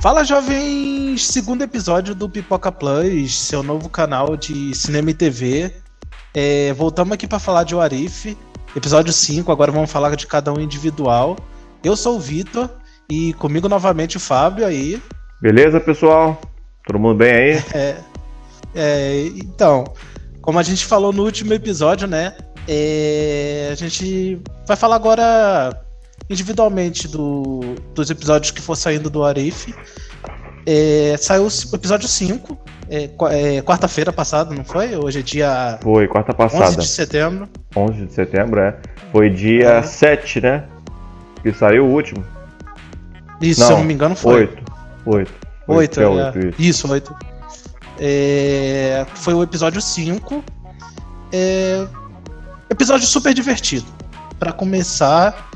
Fala, jovens! Segundo episódio do Pipoca Plus, seu novo canal de cinema e TV. Voltamos aqui para falar de What If, episódio 5, agora vamos falar de cada um individual. Eu sou o Vitor e comigo novamente o Fábio aí. Beleza, pessoal? Todo mundo bem aí? Então, como a gente falou no último episódio, né? A gente vai falar agora individualmente dos episódios que for saindo do What If. Saiu o episódio 5, quarta-feira passada, não foi? Hoje é dia... Foi, quarta passada. 11 de setembro. 11 de setembro, Foi dia 7, né? Que saiu o último. Isso, se eu não me engano, foi. 8. Isso, 8. Foi o episódio 5. Episódio super divertido. Pra começar...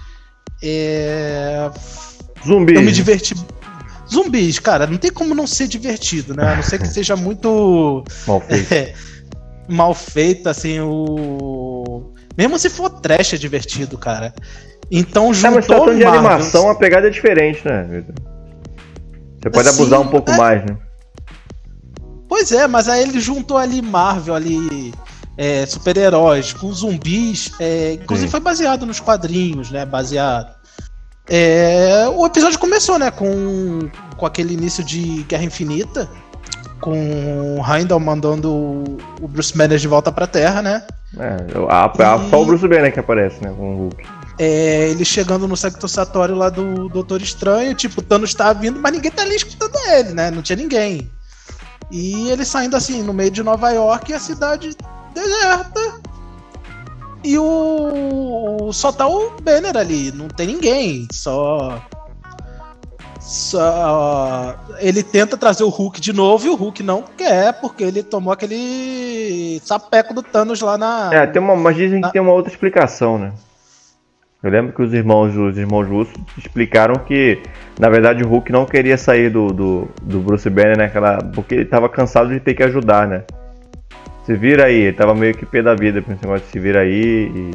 Zumbis. Eu me diverti. Zumbis, cara, não tem como não ser divertido, né? A não ser que seja muito mal feito, assim, mesmo se for trash é divertido, cara. Então juntou mas tratando de animação, a pegada é diferente, né, Vitor? Você pode abusar um pouco mais, né? Pois é, mas aí ele juntou ali Marvel, ali super-heróis com zumbis, inclusive foi baseado nos quadrinhos, né? O episódio começou, né, com aquele início de Guerra Infinita, com o Heimdall mandando o Bruce Banner de volta pra Terra, né? Só o Bruce Banner que aparece, né, com o Hulk. Ele chegando no sector-satório lá do Doutor Estranho, tipo, o Thanos tá vindo, mas ninguém tá ali escutando ele, né? Não tinha ninguém. E ele saindo assim, no meio de Nova York, e a cidade deserta. E só tá o Banner ali, não tem ninguém. Só ele tenta trazer o Hulk de novo e o Hulk não quer, porque ele tomou aquele sapeco do Thanos lá na... mas dizem que tem uma outra explicação, né? Eu lembro que os irmãos russos explicaram que, na verdade, o Hulk não queria sair do Bruce Banner porque ele tava cansado de ter que ajudar, né? Se vira aí, ele tava meio que pé da vida com esse negócio de se vira aí e...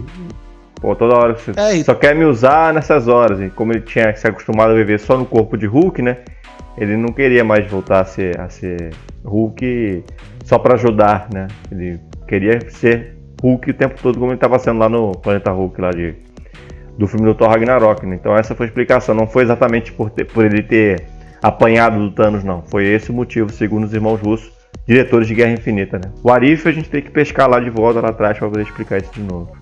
Pô, toda hora você só quer me usar nessas horas. E como ele tinha se acostumado a viver só no corpo de Hulk, né? Ele não queria mais voltar a ser Hulk só pra ajudar, né? Ele queria ser Hulk o tempo todo, como ele tava sendo lá no Planeta Hulk, lá do filme do Thor Ragnarok, né? Então essa foi a explicação. Não foi exatamente por ele ter apanhado do Thanos, não. Foi esse o motivo, segundo os irmãos russos, diretores de Guerra Infinita, né? O What If a gente tem que pescar lá de volta, lá atrás, pra poder explicar isso de novo.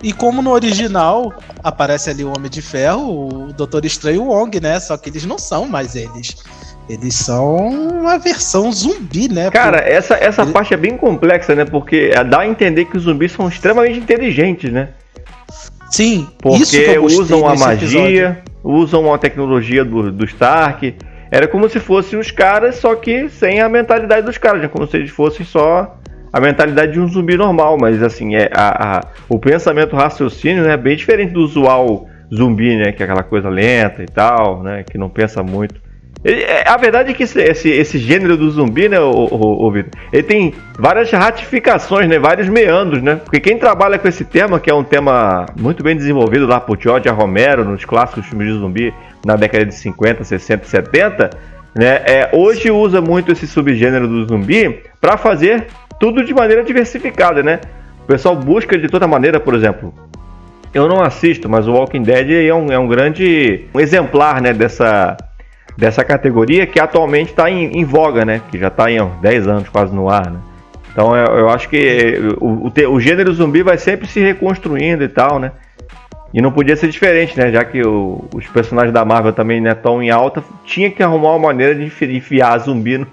E como no original aparece ali o Homem de Ferro, o Doutor Estranho e o Wong, né? Só que eles não são mais eles. Eles são uma versão zumbi, né? Cara, essa parte é bem complexa, né? Porque dá a entender que os zumbis são extremamente inteligentes, né? Sim, porque isso que eu gostei usam a magia, episódio. Usam a tecnologia do Stark. Era como se fossem os caras, só que sem a mentalidade dos caras, né? Como se eles fossem só a mentalidade de um zumbi normal. Mas assim, o pensamento, o raciocínio, né, é bem diferente do usual zumbi, né? Que é aquela coisa lenta e tal, né? Que não pensa muito. A verdade é que esse gênero do zumbi, né, o Vitor, ele tem várias ratificações, né, vários meandros, né? Porque quem trabalha com esse tema, que é um tema muito bem desenvolvido lá por George A. Romero, nos clássicos filmes de zumbi, na década de 50, 60 e 70, né, hoje usa muito esse subgênero do zumbi para fazer tudo de maneira diversificada, né? O pessoal busca de toda maneira, por exemplo, eu não assisto, mas o Walking Dead é um grande exemplar, né, dessa categoria que atualmente está em voga, né? Que já está em 10 anos quase no ar, né? Então eu acho que o gênero zumbi vai sempre se reconstruindo e tal, né? E não podia ser diferente, né? Já que os personagens da Marvel também estão em alta, tinha que arrumar uma maneira de enfiar zumbi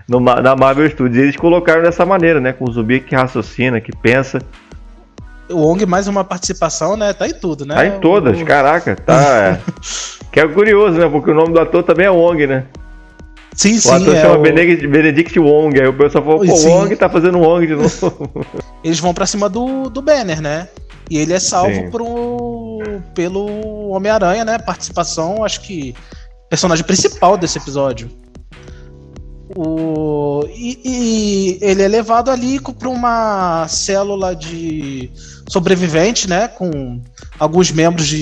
na Marvel Studios. E eles colocaram dessa maneira, né? Com o zumbi que raciocina, que pensa. O Wong, mais uma participação, né? Tá em tudo, né? Tá em todas, caraca. Tá... Que é curioso, né? Porque o nome do ator também é Wong, né? Sim, o ator chama Benedict Wong. Aí o pessoal falou, pô, o Wong tá fazendo Wong de novo. Eles vão pra cima do Banner, né? E ele é salvo pelo Homem-Aranha, né? Participação, acho que personagem principal desse episódio. E ele é levado ali para uma célula de sobrevivente, né? Com alguns membros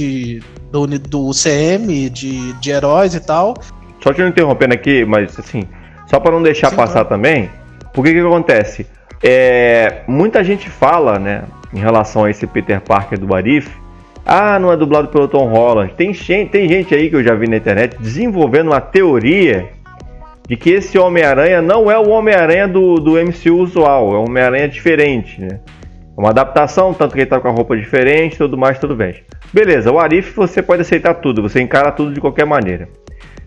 do UCM, de heróis e tal. Só te interrompendo aqui, mas assim, só para não deixar passar também, porque que acontece? Muita gente fala, né, em relação a esse Peter Parker do What If, não é dublado pelo Tom Holland. Tem gente aí que eu já vi na internet desenvolvendo uma teoria de que esse Homem-Aranha não é o Homem-Aranha do MCU usual, é um Homem-Aranha diferente, né? É uma adaptação, tanto que ele tá com a roupa diferente, tudo mais, tudo bem. Beleza, o What If você pode aceitar tudo, você encara tudo de qualquer maneira.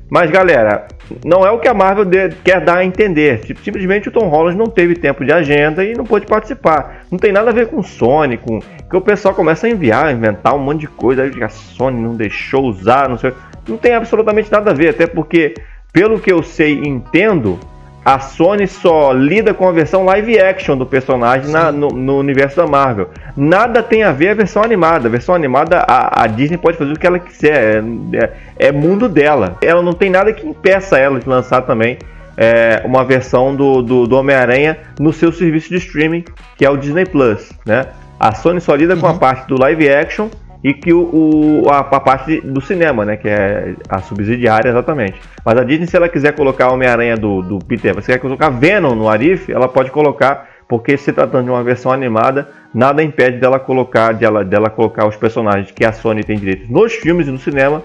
Mas galera, não é o que a Marvel quer dar a entender. Simplesmente o Tom Holland não teve tempo de agenda e não pôde participar. Não tem nada a ver com Sony, que o pessoal começa a inventar um monte de coisa. Aí a Sony não deixou usar, não sei. Não tem absolutamente nada a ver, até porque, pelo que eu sei e entendo, a Sony só lida com a versão live action do personagem no universo da Marvel. Nada tem a ver a versão animada. A versão animada, a Disney pode fazer o que ela quiser. É mundo dela. Ela não tem nada que impeça ela de lançar também uma versão do Homem-Aranha no seu serviço de streaming, que é o Disney Plus, né? A Sony só lida com a parte do live action e que a parte do cinema, né, que é a subsidiária exatamente. Mas a Disney, se ela quiser colocar o Homem-Aranha do Peter, se ela quer colocar Venom no Arif, ela pode colocar, porque se tratando de uma versão animada, nada impede dela colocar os personagens que a Sony tem direito nos filmes e no cinema,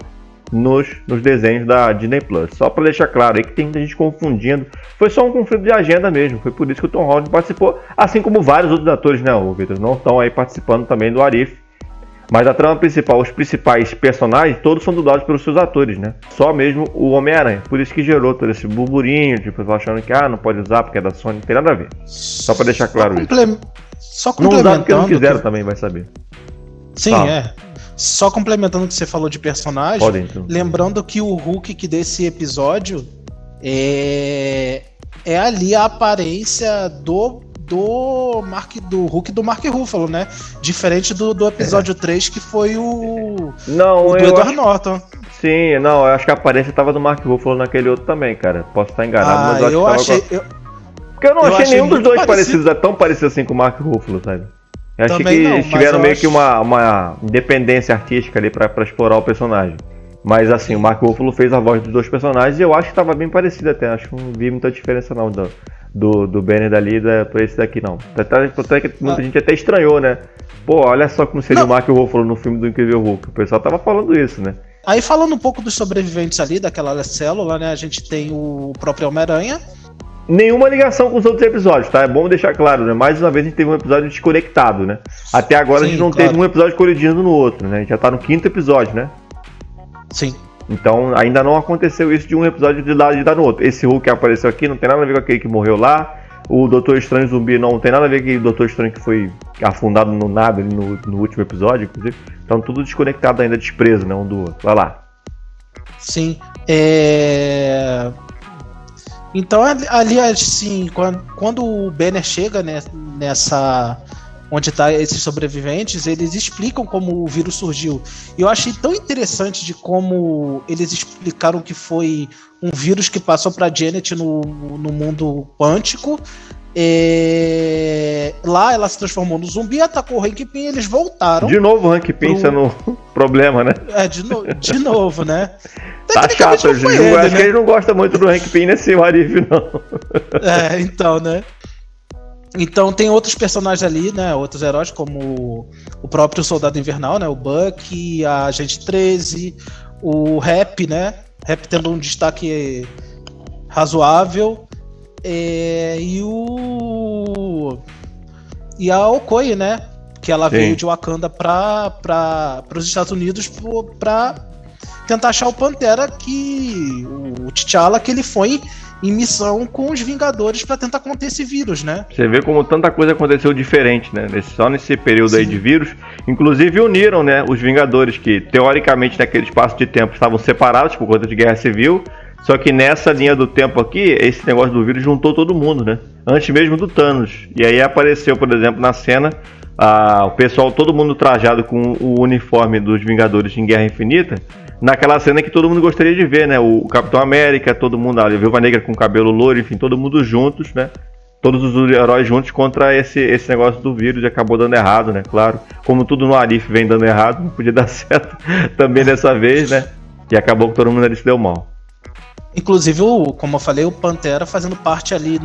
nos desenhos da Disney Plus. Só para deixar claro aí que tem muita gente confundindo. Foi só um conflito de agenda mesmo. Foi por isso que o Tom Holland participou, assim como vários outros atores, né, Victor, não estão aí participando também do Arif. Mas a trama principal, os principais personagens, todos são dublados pelos seus atores, né? Só mesmo o Homem-Aranha. Por isso que gerou todo esse burburinho, tipo, achando que não pode usar porque é da Sony, não tem nada a ver. Só pra deixar claro isso. Só complementando. Não usar porque não quiseram também, vai saber. Sim, Só complementando o que você falou de personagem, então. Lembrando que o Hulk desse episódio é ali a aparência do Hulk do Mark Ruffalo, né? Diferente do episódio 3, que foi o do Edward Norton. Sim, eu acho que a aparência tava do Mark Ruffalo naquele outro também, cara. Posso estar enganado, mas eu achei. Porque eu não achei nenhum dos dois parecidos, tão parecido assim com o Mark Ruffalo, sabe? Eu achei que eles tiveram meio que uma independência artística ali pra explorar o personagem. Mas assim, o Mark Ruffalo fez a voz dos dois personagens e eu acho que tava bem parecido até. Acho que não vi muita diferença não do Banner dali pra esse daqui não. Até que muita gente até estranhou, né? Pô, olha só como seria o Mark Ruffalo no filme do Incrível Hulk. O pessoal tava falando isso, né? Aí falando um pouco dos sobreviventes ali, daquela célula, né? A gente tem o próprio Homem-Aranha. Nenhuma ligação com os outros episódios, tá? É bom deixar claro, né? Mais uma vez a gente teve um episódio desconectado, né? Até agora a gente não teve um episódio colidindo no outro, né? A gente já tá no 5º episódio, né? Sim. Então ainda não aconteceu isso de um episódio de dar no outro. Esse Hulk que apareceu aqui não tem nada a ver com aquele que morreu lá. O Doutor Estranho Zumbi não tem nada a ver com aquele Doutor Estranho que foi afundado no nada ali no último episódio, inclusive. Então tudo desconectado ainda, desprezo, né? Um do outro. Vai lá. Sim. Então ali assim, quando o Banner chega nessa onde tá esses sobreviventes, eles explicam como o vírus surgiu. E eu achei tão interessante de como eles explicaram que foi um vírus que passou pra Janet no mundo quântico. Lá ela se transformou no zumbi, atacou o Hank Pym e eles voltaram. De novo o Hank Pym sendo problema, né? De novo, né? Tá chato, acho que ele não gosta muito do Hank Pym nesse Arif, não. Então, né? Então tem outros personagens ali, né? Outros heróis, como o próprio Soldado Invernal, né? O Bucky, a Agente 13, o Rap, né? Rap tendo um destaque razoável. E a Okoye, né? Que ela veio de Wakanda para os Estados Unidos para tentar achar o Pantera, o T'Challa, que ele foi em missão com os Vingadores para tentar conter esse vírus, né? Você vê como tanta coisa aconteceu diferente, né? Só nesse período aí de vírus. Inclusive uniram, né, os Vingadores, que teoricamente naquele espaço de tempo estavam separados por conta de guerra civil. Só que nessa linha do tempo aqui, esse negócio do vírus juntou todo mundo, né? Antes mesmo do Thanos. E aí apareceu, por exemplo, na cena, o pessoal, todo mundo trajado com o uniforme dos Vingadores em Guerra Infinita. Naquela cena que todo mundo gostaria de ver, né? O Capitão América, todo mundo, a Viúva Negra com cabelo loiro, enfim, todo mundo juntos, né? Todos os heróis juntos contra esse negócio do vírus, e acabou dando errado, né? Claro, como tudo no Arif vem dando errado, não podia dar certo também dessa vez, né? E acabou que todo mundo ali se deu mal. Inclusive, como eu falei, o Pantera fazendo parte ali,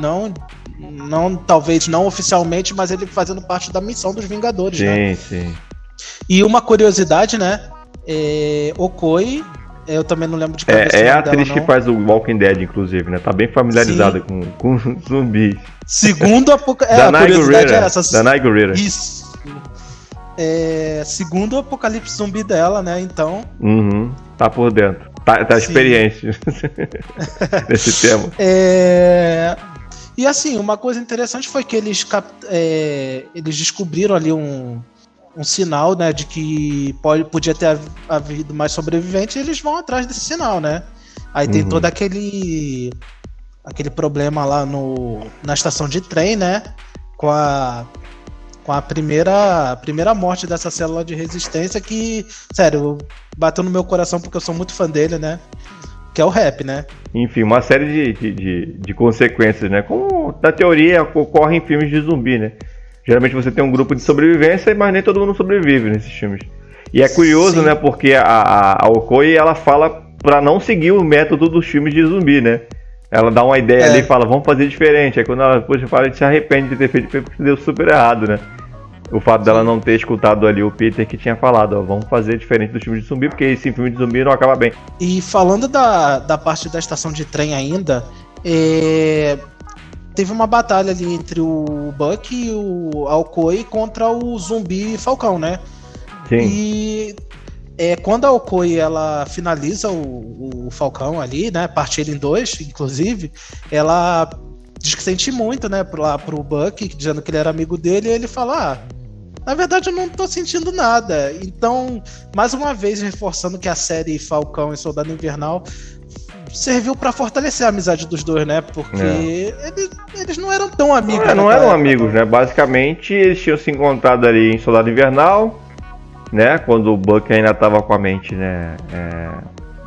talvez não oficialmente, mas ele fazendo parte da missão dos Vingadores, né? Sim. E uma curiosidade, né? Okoi, eu também não lembro de cabeça É a dela, atriz não. que faz o Walking Dead, inclusive, né? Tá bem familiarizada com zumbis. Segundo a curiosidade é essa. Danai Gurira. Isso. Segundo o apocalipse zumbi dela, né? Então. Tá por dentro. Tá experiente nesse tema. E assim, uma coisa interessante foi que eles descobriram ali um sinal, né, de que podia ter havido mais sobreviventes, e eles vão atrás desse sinal, né? Aí tem todo aquele problema lá na estação de trem, né? Com a primeira morte dessa célula de resistência que, sério, bateu no meu coração porque eu sou muito fã dele, né? Que é o Rap, né? Enfim, uma série de consequências, né? Como na teoria ocorre em filmes de zumbi, né? Geralmente você tem um grupo de sobrevivência, mas nem todo mundo sobrevive nesses filmes. E é curioso, né? Porque a Okoi, ela fala pra não seguir o método dos filmes de zumbi, né? Ela dá uma ideia ali e fala, vamos fazer diferente. Aí quando ela depois fala, a gente se arrepende de ter feito porque deu super errado, né? O fato dela não ter escutado ali o Peter que tinha falado, ó, vamos fazer diferente dos filmes de zumbi, porque esse filme de zumbi não acaba bem. E falando da parte da estação de trem ainda, teve uma batalha ali entre o Buck e o Okoi contra o zumbi Falcão, né? Sim. E quando a Okoi ela finaliza o Falcão ali, né? Parte ele em dois, inclusive, ela diz que sente muito, né? Pro Buck, dizendo que ele era amigo dele, e ele fala, na verdade eu não tô sentindo nada. Então, mais uma vez reforçando que a série Falcão e Soldado Invernal serviu pra fortalecer a amizade dos dois, né? Porque eles não eram tão amigos. Não eram amigos, né? Basicamente, eles tinham se encontrado ali em Soldado Invernal, né? Quando o Buck ainda tava com a mente, né?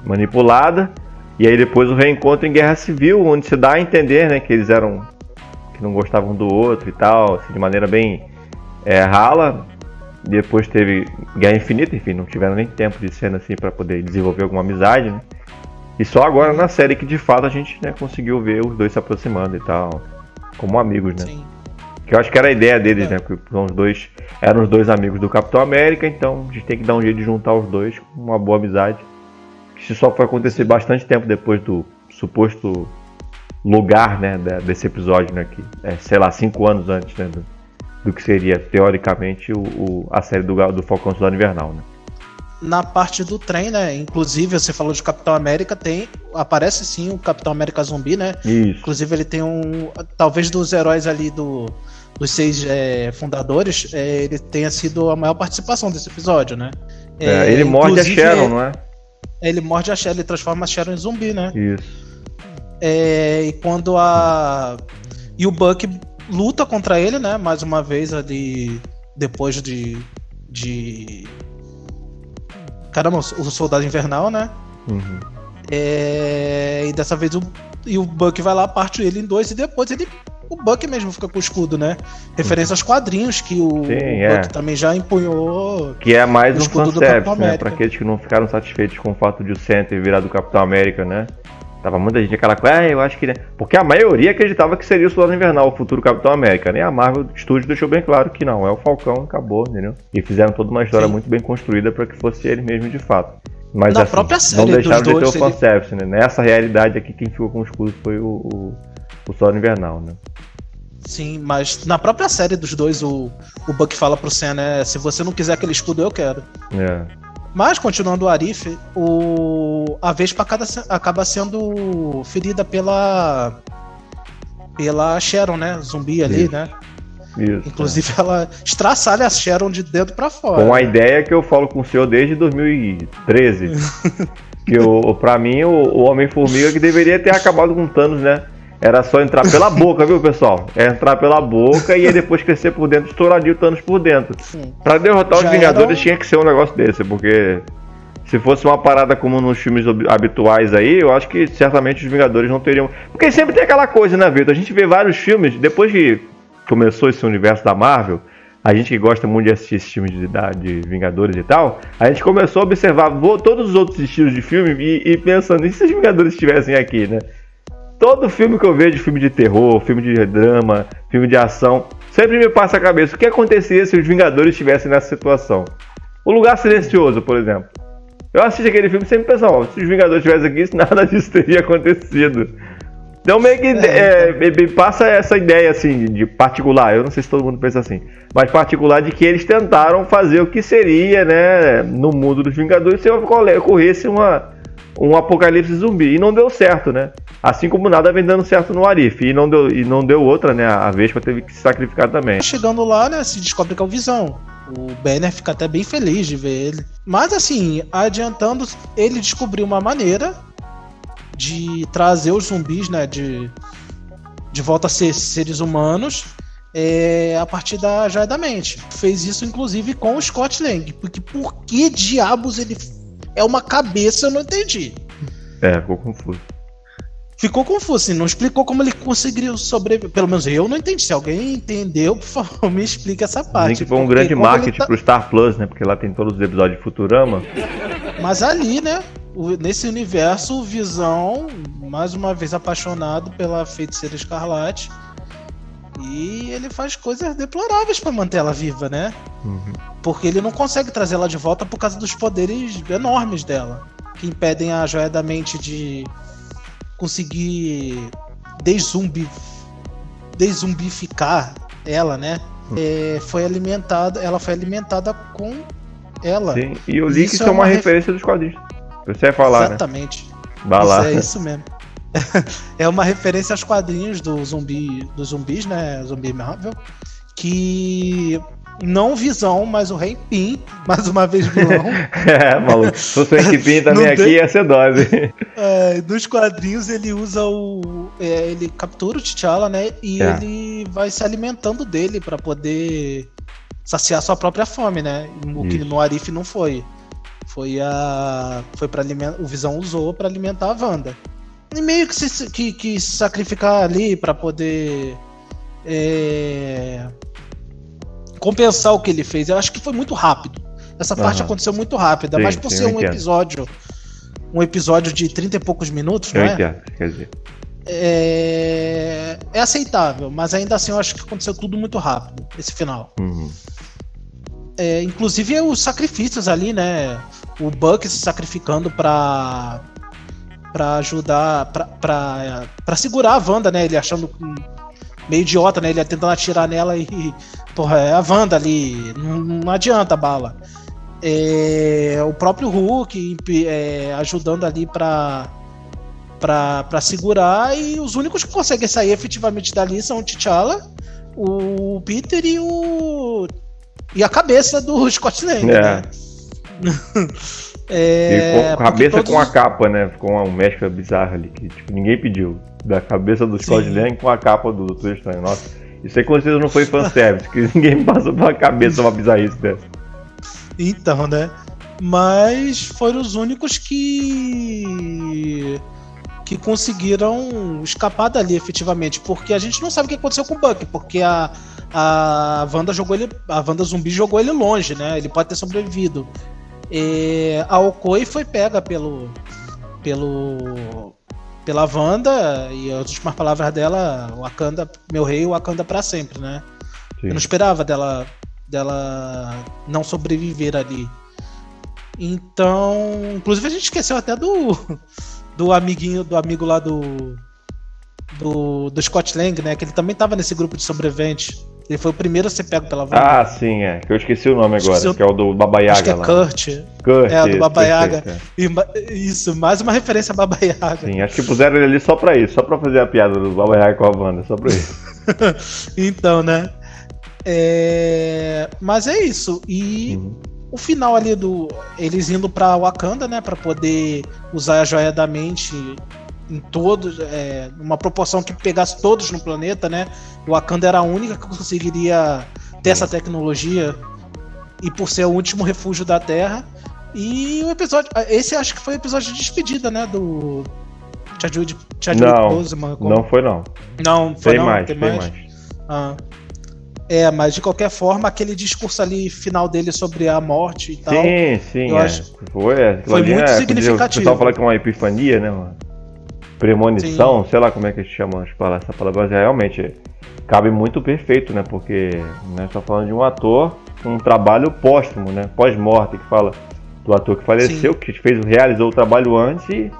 Manipulada. E aí depois o reencontro em Guerra Civil, onde se dá a entender, né? Que eles que não gostavam do outro e tal, assim, de maneira bem rala. Depois teve Guerra Infinita, enfim, não tiveram nem tempo de cena assim pra poder desenvolver alguma amizade, né? E só agora na série que de fato a gente, né, conseguiu ver os dois se aproximando e tal, como amigos, né? Sim. Que eu acho que era a ideia deles, né? Porque eram os dois amigos do Capitão América, então a gente tem que dar um jeito de juntar os dois com uma boa amizade. Isso só foi acontecer bastante tempo depois do suposto lugar, né, desse episódio, né? Que sei lá, 5 anos antes, né? Do que seria, teoricamente, a série do Falcão Soldado Invernal, né? Na parte do trem, né? Inclusive, você falou de Capitão América, aparece sim o Capitão América zumbi, né? Isso. Inclusive, ele tem talvez dos heróis ali dos 6 fundadores, ele tenha sido a maior participação desse episódio, né? Ele morde a Sharon, não é? Ele morde a Sharon, ele transforma a Sharon em zumbi, né? Isso. E quando E o Buck luta contra ele, né? Mais uma vez ali, depois de... Caramba, o Soldado Invernal, né? Uhum. E dessa vez o Buck vai lá, parte ele em dois, e depois o Buck mesmo fica com o escudo, né? Referência aos quadrinhos que o Buck também já empunhou. Que é mais um fanservice, né? Pra aqueles que não ficaram satisfeitos com o fato de o Sam ter virado o Capitão América, né? Tava muita gente aquela coisa, eu acho que... Né? Porque a maioria acreditava que seria o Soldado Invernal, o futuro Capitão América, né? A Marvel Studios deixou bem claro que não, é o Falcão, acabou, entendeu? E fizeram toda uma história muito bem construída para que fosse ele mesmo de fato. Mas na própria série não deixaram de ter o fanservice, né? Nessa realidade aqui, quem ficou com o escudo foi o Soldado Invernal, né? Sim, mas na própria série dos dois, o Buck fala pro Sam, né? Se você não quiser aquele escudo, eu quero. Mas, continuando o Arif, a Vespa acaba sendo ferida pela Sharon, né? Zumbi ali, né? Isso, inclusive ela estraçalha a Sharon de dentro pra fora. Com a ideia que eu falo com o senhor desde 2013. Que pra mim o Homem-Formiga que deveria ter acabado com o Thanos, né? Era só entrar pela boca, viu, pessoal? Entrar pela boca e aí depois crescer por dentro, estouraria o Thanos por dentro. Pra derrotar os Vingadores tinha que ser um negócio desse, porque se fosse uma parada como nos filmes habituais aí, eu acho que certamente os Vingadores não teriam... Porque sempre tem aquela coisa, né, Vitor? A gente vê vários filmes, depois que começou esse universo da Marvel, a gente que gosta muito de assistir esse filme de Vingadores e tal, a gente começou a observar todos os outros estilos de filme e pensando, e se os Vingadores estivessem aqui, né? Todo filme que eu vejo, filme de terror, filme de drama, filme de ação, sempre me passa a cabeça o que aconteceria se os Vingadores estivessem nessa situação. O Lugar Silencioso, por exemplo. Eu assisto aquele filme sempre pensando, se os Vingadores estivessem aqui, nada disso teria acontecido. Então meio que passa essa ideia assim de particular, eu não sei se todo mundo pensa assim, mas particular de que eles tentaram fazer o que seria, né, no mundo dos Vingadores se ocorresse um apocalipse zumbi, e não deu certo, né? Assim como nada vem dando certo no Arif, e não deu outra, né? A Vespa teve que se sacrificar também. Chegando lá, né, se descobre que é o Visão. O Banner fica até bem feliz de ver ele. Mas assim, adiantando, ele descobriu uma maneira de trazer os zumbis, né, de volta a ser seres humanos, a partir da Joia da Mente. Fez isso, inclusive, com o Scott Lang. Porque por que diabos ele é uma cabeça, eu não entendi. Ficou confuso. Ficou confuso, assim, não explicou como ele conseguiu sobreviver. Pelo menos eu não entendi. Se alguém entendeu, por favor, me explique essa parte. Nem que foi um grande marketing pro Star Plus, né? Porque lá tem todos os episódios de Futurama. Mas ali, né? Nesse universo, o Visão, mais uma vez apaixonado pela Feiticeira Escarlate, e ele faz coisas deploráveis pra manter ela viva, né? Uhum. Porque ele não consegue trazer ela de volta por causa dos poderes enormes dela, que impedem a Joia da Mente de conseguir deszumbificar ela, né? Ela foi alimentada com ela. Sim, e eu li que isso é uma referência dos quadrinhos. Você vai falar, exatamente. Né? Vai lá. É isso mesmo. É uma referência aos quadrinhos dos zumbis, né? Zumbi Marvel. Que não Visão, mas o Hank Pym, mais uma vez vilão. Maluco. Se fosse o Hank Pym também aqui, ia ser dose. Nos quadrinhos ele usa ele captura o T'Challa, né? E ele vai se alimentando dele pra poder saciar sua própria fome, né? O que no Arif não foi. Foi para alimentar. O Visão usou pra alimentar a Wanda. E meio que se sacrificar ali pra poder compensar o que ele fez. Eu acho que foi muito rápido. Essa parte aconteceu muito rápida, mas por ser um episódio de 30 e poucos minutos, não é? Quer dizer. É aceitável, mas ainda assim eu acho que aconteceu tudo muito rápido, esse final. Uhum. Inclusive os sacrifícios ali, né? O Buck se sacrificando pra ajudar, pra segurar a Wanda, né? Ele achando meio idiota, né? Ele tentando atirar nela e... Porra, é a Wanda ali, não adianta a bala. O próprio Hulk ajudando ali pra segurar, e os únicos que conseguem sair efetivamente dali são o T'Challa, o Peter e a cabeça do Scott Lang, né? Com a cabeça com a capa, né? Ficou uma mescla bizarra ali, que tipo, ninguém pediu. Da cabeça do Scott Lang com a capa do Doutor Estranho. Nossa, isso aí com certeza não foi fanservice, que ninguém passou pela cabeça uma bizarrice dessa. Então, né? Mas foram os únicos que conseguiram escapar dali efetivamente, porque a gente não sabe o que aconteceu com o Buck, porque a Wanda zumbi jogou ele longe, né? Ele pode ter sobrevivido. A Okoye foi pega pela Wanda, e as últimas palavras dela, Wakanda, meu rei, Wakanda pra sempre, né? Sim. Eu não esperava dela não sobreviver ali. Então, inclusive a gente esqueceu até do amigo lá do Scott Lang, né? Que ele também tava nesse grupo de sobreviventes. Ele foi o primeiro a ser pego pela Wanda. Ah, sim, que eu esqueci o nome agora, que é o do Baba Yaga. Acho que é lá. Kurt. Do Baba Yaga. Isso, mais uma referência a Baba Yaga. Sim, acho que puseram ele ali só pra isso, só pra fazer a piada do Baba Yaga com a Wanda, só pra isso. Então, né? Mas é isso. E o final ali eles indo pra Wakanda, né? Pra poder usar a Joia da Mente em todos, uma proporção que pegasse todos no planeta, né? O Wakanda era a única que conseguiria ter essa tecnologia, e por ser o último refúgio da Terra. E o episódio, esse acho que foi o episódio de despedida, né? Do Chadwick Boseman. Não foi não. Não foi tem não. Mais, tem tem mais. mais. Mas de qualquer forma, aquele discurso ali final dele sobre a morte e tal. Sim, eu acho foi muito significativo. O pessoal fala que é uma epifania, né? Uma premonição, sei lá como é que se chama essa palavra, mas realmente cabe muito perfeito, né? Porque né, tá falando de um ator com um trabalho póstumo, né? Pós-morte, que fala do ator que faleceu, que realizou o trabalho antes e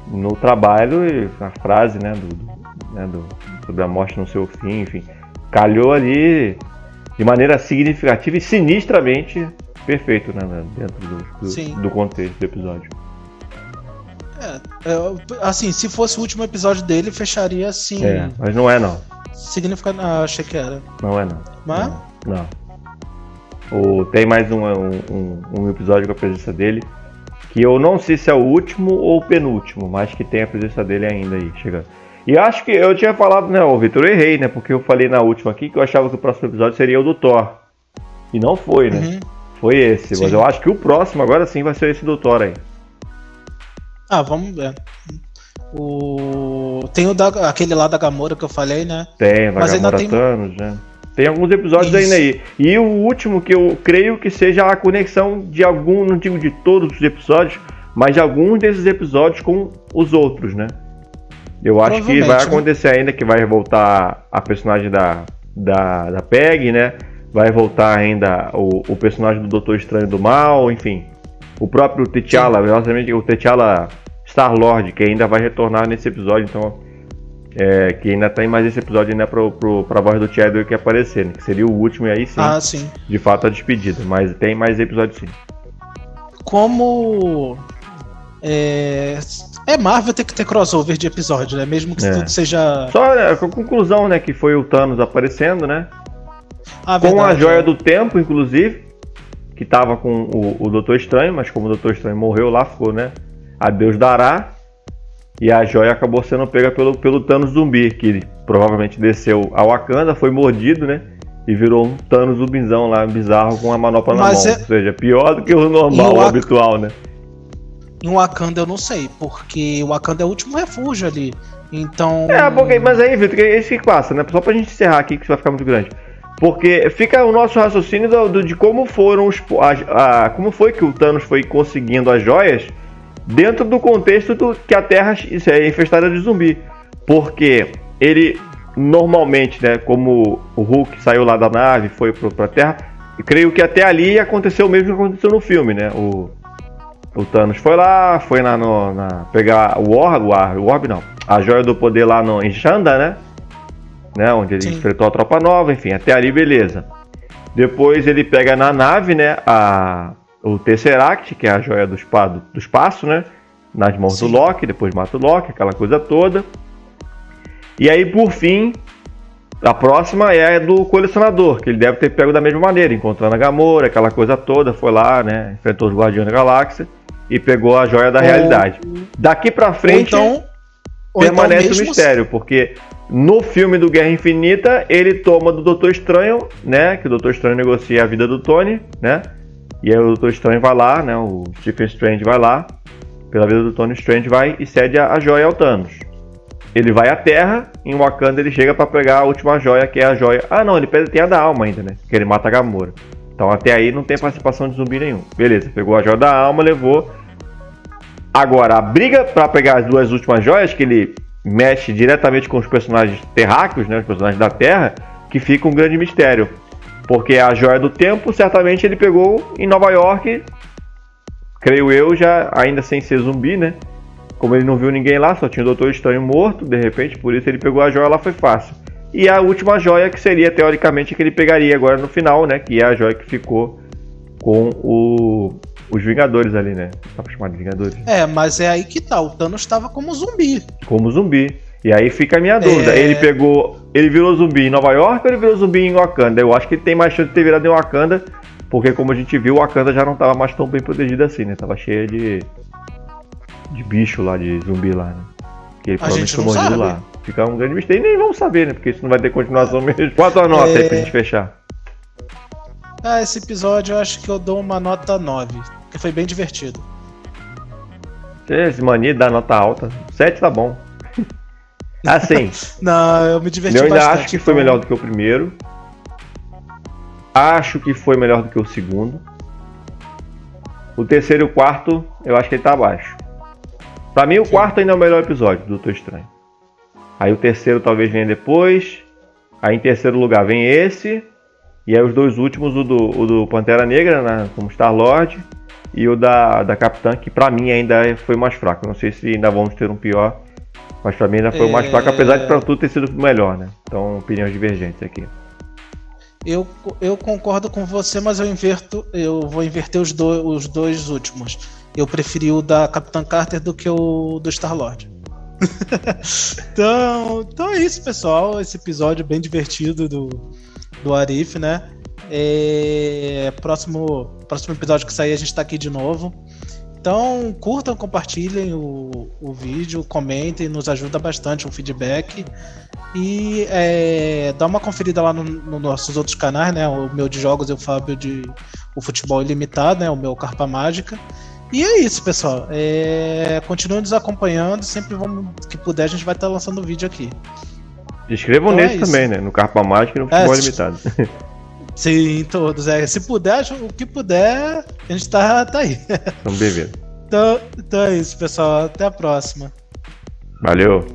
no trabalho, a frase, né? Sobre a morte no seu fim, enfim. Calhou ali de maneira significativa e sinistramente perfeito, né, dentro do contexto do episódio. Assim, se fosse o último episódio dele, fecharia assim. Mas não é não. Significante. Achei que era. Não é não. Mas? Não. Tem mais um episódio com a presença dele, que eu não sei se é o último ou o penúltimo, mas que tem a presença dele ainda aí, chegando. E acho que eu tinha falado, né, Vitor, eu errei, né, porque eu falei na última aqui que eu achava que o próximo episódio seria o do Thor. E não foi, né? Uhum. Foi esse, mas eu acho que o próximo agora sim vai ser esse do Thor aí. Vamos ver. Tem aquele lá da Gamora que eu falei, né? Tem, da Gamora Thanos, né? Tem alguns episódios ainda aí. E o último que eu creio que seja a conexão de algum, não digo de todos os episódios, mas de alguns desses episódios com os outros, né? Eu acho que vai acontecer ainda, que vai voltar a personagem da Peg, né? Vai voltar ainda o personagem do Doutor Estranho do Mal, enfim. O próprio T'Challa, o T'Challa Star-Lord, que ainda vai retornar nesse episódio, então... que ainda tem mais esse episódio ainda pra voz do Chadwick aparecer, né? Que seria o último e aí sim, de fato a despedida. Mas tem mais episódios sim. Como... Marvel tem que ter crossover de episódio, né? Mesmo que tudo seja... Só a conclusão, né? Que foi o Thanos aparecendo, né? Com verdade, a Joia do Tempo, inclusive, que tava com o Doutor Estranho, mas como o Doutor Estranho morreu lá, ficou, né? A Deus dará. E a joia acabou sendo pega pelo Thanos zumbi, que ele provavelmente desceu a Wakanda, foi mordido, né? E virou um Thanos zumbizão lá, bizarro, com a manopla na mão. Ou seja, pior do que o normal, o habitual, né? Em Wakanda eu não sei, porque o Wakanda é o último refúgio ali. Então... mas aí, Vitor, é isso que passa, né? Só pra gente encerrar aqui, que isso vai ficar muito grande. Porque fica o nosso raciocínio de como foram como foi que o Thanos foi conseguindo as joias dentro do contexto que a Terra é infestada de zumbi. Porque ele normalmente, né, como o Hulk saiu lá da nave, foi pra Terra, eu creio que até ali aconteceu o mesmo que aconteceu no filme, né? O Thanos foi lá, pegar o Orb não, a joia do poder lá em Xanda, né? Onde ele enfrentou a tropa nova, enfim, até ali beleza. Depois ele pega na nave, né, o Tesseract, que é a joia do espaço, né? Nas mãos do Loki, depois mata o Loki, aquela coisa toda. E aí, por fim, a próxima é a do colecionador, que ele deve ter pego da mesma maneira, encontrando a Gamora, aquela coisa toda, foi lá, né? Enfrentou os Guardiões da Galáxia e pegou a joia da realidade. Daqui pra frente, permanece o mistério, porque no filme do Guerra Infinita, ele toma do Doutor Estranho, né? Que o Doutor Estranho negocia a vida do Tony, né? E aí o Doutor Estranho vai lá, né? O Stephen Strange vai lá, pela vida do Tony Strange, vai e cede a joia ao Thanos. Ele vai à Terra, em Wakanda ele chega pra pegar a última joia, que é a joia... não, ele tem a da alma ainda, né? Que ele mata a Gamora. Então até aí não tem participação de zumbi nenhum. Beleza, pegou a joia da alma, levou. Agora, a briga pra pegar as duas últimas joias, que ele mexe diretamente com os personagens terráqueos, né? Os personagens da Terra, que fica um grande mistério. Porque a joia do tempo, certamente ele pegou em Nova York, creio eu, já ainda sem ser zumbi, né? Como ele não viu ninguém lá, só tinha o Doutor Estranho morto, de repente, por isso ele pegou a joia lá, foi fácil. E a última joia, que seria, teoricamente, que ele pegaria agora no final, né? Que é a joia que ficou com os Vingadores ali, né? Dá pra chamar de Vingadores? Mas é aí que tá, o Thanos estava como zumbi. Como zumbi. E aí fica a minha dúvida, ele virou zumbi em Nova York ou ele virou zumbi em Wakanda? Eu acho que ele tem mais chance de ter virado em Wakanda, porque como a gente viu, Wakanda já não tava mais tão bem protegida assim, né? Tava cheia de bicho lá, de zumbi lá, né? Que ele provavelmente foi mordido lá. Fica um grande mistério. E nem vamos saber, né? Porque isso não vai ter continuação mesmo. Quanto a nota aí pra gente fechar? Esse episódio eu acho que eu dou uma nota 9, porque foi bem divertido. Esse mania de dar nota alta. 7 tá bom. Assim. Não, eu me diverti bastante. Eu ainda bastante, acho que foi melhor do que o primeiro. acho que foi melhor do que o segundo. O terceiro e o quarto, eu acho que ele tá abaixo. Pra mim, o quarto ainda é o melhor episódio do Doutor Estranho. Aí o terceiro talvez venha depois. Aí em terceiro lugar vem esse. E aí os dois últimos, o do Pantera Negra, né, como Star-Lord. E o da Capitã, que pra mim ainda foi mais fraco. Eu não sei se ainda vamos ter um pior. Mas pra mim ainda foi o mais fraco, apesar de pra tudo ter sido melhor, né? Então, opiniões divergentes aqui. Eu concordo com você, mas eu vou inverter os dois últimos. Eu preferi o da Capitã Carter do que o do Star-Lord. então é isso, pessoal. Esse episódio bem divertido do Arif, né? Próximo episódio que sair, a gente tá aqui de novo. Então, curtam, compartilhem o vídeo, comentem, nos ajuda bastante o feedback. E dá uma conferida lá nos nossos outros canais, né? O meu de jogos e o Fábio de o Futebol Ilimitado, né? O meu Carpa Mágica. E é isso, pessoal. Continuem nos acompanhando. Sempre que puder, a gente vai estar lançando vídeo aqui. Se inscrevam Então nesse também, né? No Carpa Mágica e no Futebol Ilimitado. Sim, todos. Se puder, o que puder, a gente tá aí. Estamos bem-vindos. Então é isso, pessoal. Até a próxima. Valeu.